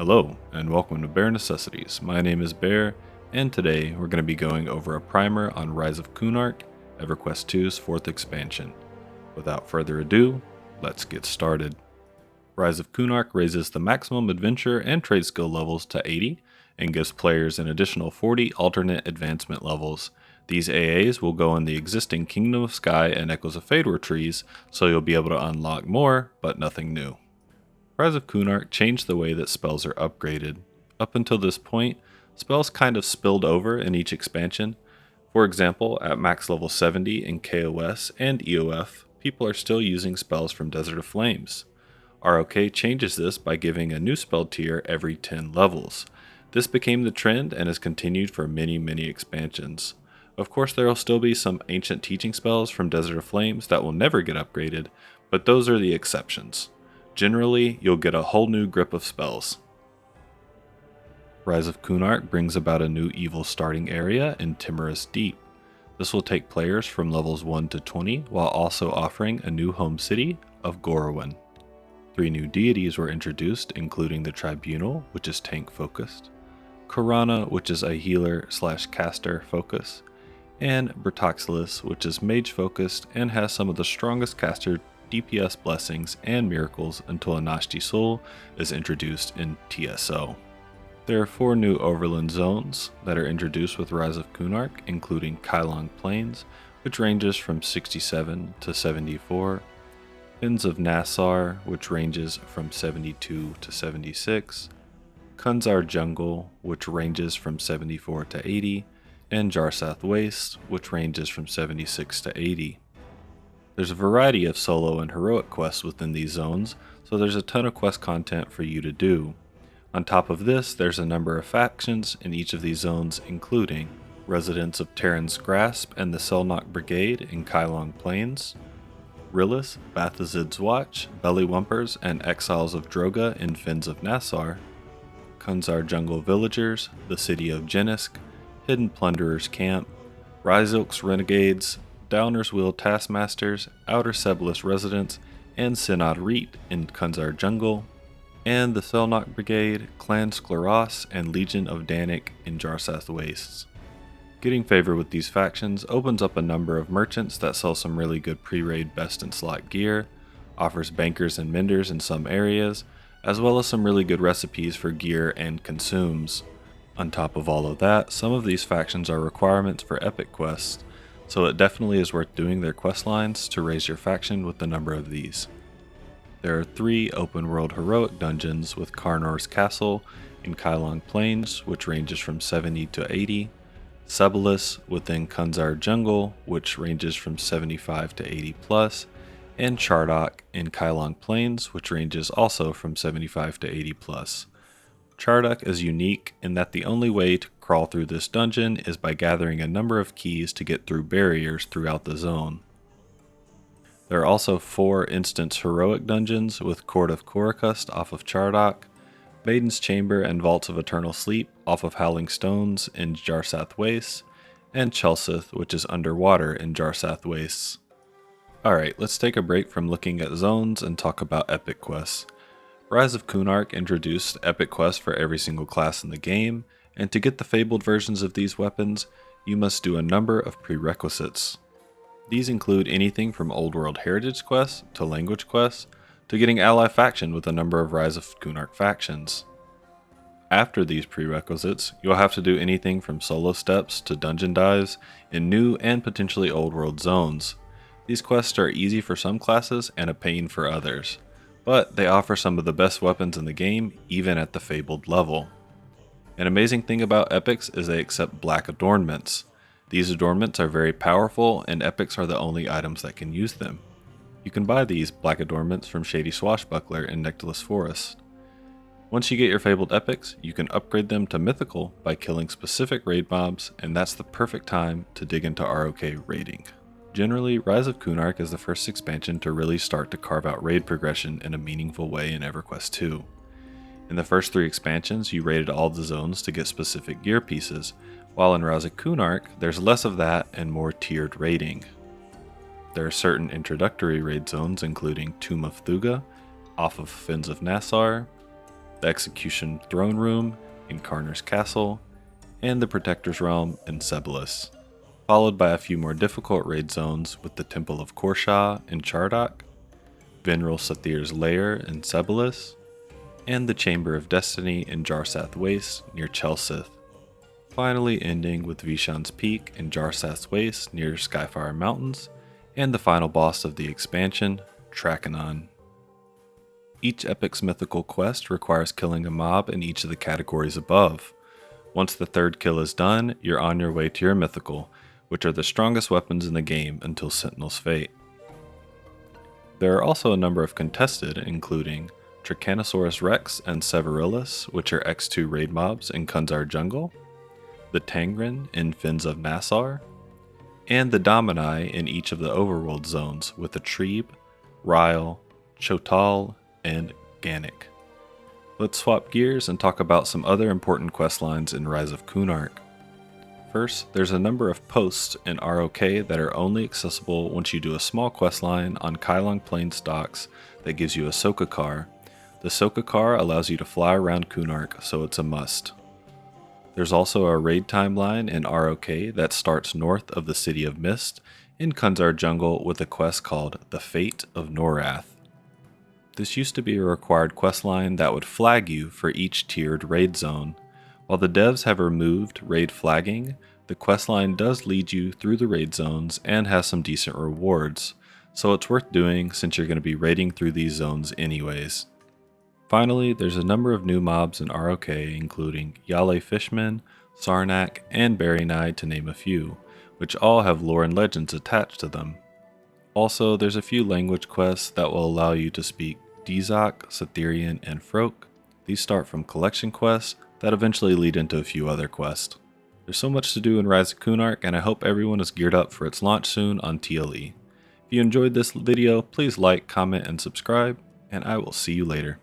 Hello, and welcome to Bear Necessities. My name is Bear, and today we're going to be going over a primer on Rise of Kunark, Everquest 2's 4th expansion. Without further ado, let's get started. Rise of Kunark raises the maximum adventure and trade skill levels to 80, and gives players an additional 40 alternate advancement levels. These AAs will go in the existing Kingdom of Sky and Echoes of Faydwer trees, so you'll be able to unlock more, but nothing new. Rise of Kunark changed the way that spells are upgraded. Up until this point, spells kind of spilled over in each expansion. For example, at max level 70 in KOS and EoF, people are still using spells from Desert of Flames. ROK changes this by giving a new spell tier every 10 levels. This became the trend and has continued for many expansions. Of course, there will still be some ancient teaching spells from Desert of Flames that will never get upgraded, but those are the exceptions. Generally, you'll get a whole new grip of spells. Rise of Kunark brings about a new evil starting area in Timorous Deep. This will take players from levels 1 to 20 while also offering a new home city of Gorowin. 3 new deities were introduced, including the Tribunal, which is tank focused, Karana, which is a healer/caster focus, and Bertoxilus, which is mage focused and has some of the strongest caster DPS blessings and miracles until a Nashti Soul is introduced in TSO. There are 4 new overland zones that are introduced with Rise of Kunark, including Kailong Plains, which ranges from 67 to 74, Fens of Nassar, which ranges from 72 to 76, Kunzar Jungle, which ranges from 74 to 80, and Jarsath Waste, which ranges from 76 to 80. There's a variety of solo and heroic quests within these zones, so there's a ton of quest content for you to do. On top of this, there's a number of factions in each of these zones, including residents of Terran's Grasp and the Gwalnax Brigade in Kailong Plains, Rillis, Bathazid's Watch, Bellywumpers, and Exiles of Droga in Fens of Nassar, Kunzar Jungle Villagers, the City of Jenisk, Hidden Plunderers Camp, Ryzilk's Renegades, Downer's Wheel Taskmasters, Outer Sebelis Residents, and Synod Reet in Kunzar Jungle, and the Gwalnax Brigade, Clan Scleros, and Legion of Danik in Jarsath Wastes. Getting favor with these factions opens up a number of merchants that sell some really good pre-raid best in slot gear, offers bankers and menders in some areas, as well as some really good recipes for gear and consumes. On top of all of that, some of these factions are requirements for epic quests, so it definitely is worth doing their quest lines to raise your faction with the number of these. There are 3 open world heroic dungeons with Karnors Castle in Kailong Plains, which ranges from 70 to 80, Sebelis within Kunzar Jungle, which ranges from 75 to 80 plus, and Chardok in Kailong Plains, which ranges also from 75 to 80 plus. Chardok is unique in that the only way to crawl through this dungeon is by gathering a number of keys to get through barriers throughout the zone. There are also 4 instance heroic dungeons with Court of Korikust off of Chardok, Maiden's Chamber and Vaults of Eternal Sleep off of Howling Stones in Jarsath Wastes, and Chelsith, which is underwater in Jarsath Wastes. Alright, let's take a break from looking at zones and talk about epic quests. Rise of Kunark introduced epic quests for every single class in the game, and to get the fabled versions of these weapons, you must do a number of prerequisites. These include anything from Old World Heritage quests to language quests, to getting ally faction with a number of Rise of Kunark factions. After these prerequisites, you'll have to do anything from solo steps to dungeon dives in new and potentially old world zones. These quests are easy for some classes and a pain for others, but they offer some of the best weapons in the game, even at the fabled level. An amazing thing about epics is they accept black adornments. These adornments are very powerful, and epics are the only items that can use them. You can buy these black adornments from Shady Swashbuckler in Nectalus Forest. Once you get your fabled epics, you can upgrade them to mythical by killing specific raid mobs, and that's the perfect time to dig into ROK raiding. Generally, Rise of Kunark is the first expansion to really start to carve out raid progression in a meaningful way in Everquest 2. In the first 3 expansions, you raided all the zones to get specific gear pieces, while in Rise of Kunark, there's less of that and more tiered raiding. There are certain introductory raid zones including Tomb of Thuga, off of Fens of Nassar, the Execution Throne Room in Karnors Castle, and the Protector's Realm in Sebelis, followed by a few more difficult raid zones with the Temple of Korsha in Chardok, Veneral Sathir's Lair in Sebelis, and the Chamber of Destiny in Jarsath Waste near Chelsith, finally ending with Veeshan's Peak in Jarsath's Waste near Skyfire Mountains, and the final boss of the expansion, Trakenon. Each epic's mythical quest requires killing a mob in each of the categories above. Once the third kill is done, you're on your way to your mythical, which are the strongest weapons in the game until Sentinel's Fate. There are also a number of contested, including Tricanosaurus Rex and Severilis, which are X2 raid mobs in Kunzar Jungle, the Tangren in Fins of Nassar, and the Domini in each of the overworld zones with the Trebe, Ryle, Chotal, and Gannic. Let's swap gears and talk about some other important questlines in Rise of Kunark. First, there's a number of posts in ROK that are only accessible once you do a small questline on Kailong Plains docks that gives you a Soka car. The Soka car allows you to fly around Kunark, so it's a must. There's also a raid timeline in ROK that starts north of the City of Mist in Kunzar Jungle with a quest called The Fate of Norath. This used to be a required questline that would flag you for each tiered raid zone. While the devs have removed raid flagging, the questline does lead you through the raid zones and has some decent rewards, so it's worth doing since you're going to be raiding through these zones anyways. Finally, there's a number of new mobs in ROK, including Yale Fishman, Sarnak, and Berrynide to name a few, which all have lore and legends attached to them. Also, there's a few language quests that will allow you to speak Dizak, Sathirian, and Frok. These start from collection quests that eventually lead into a few other quests. There's so much to do in Rise of Kunark, and I hope everyone is geared up for its launch soon on TLE. If you enjoyed this video, please like, comment, and subscribe, and I will see you later.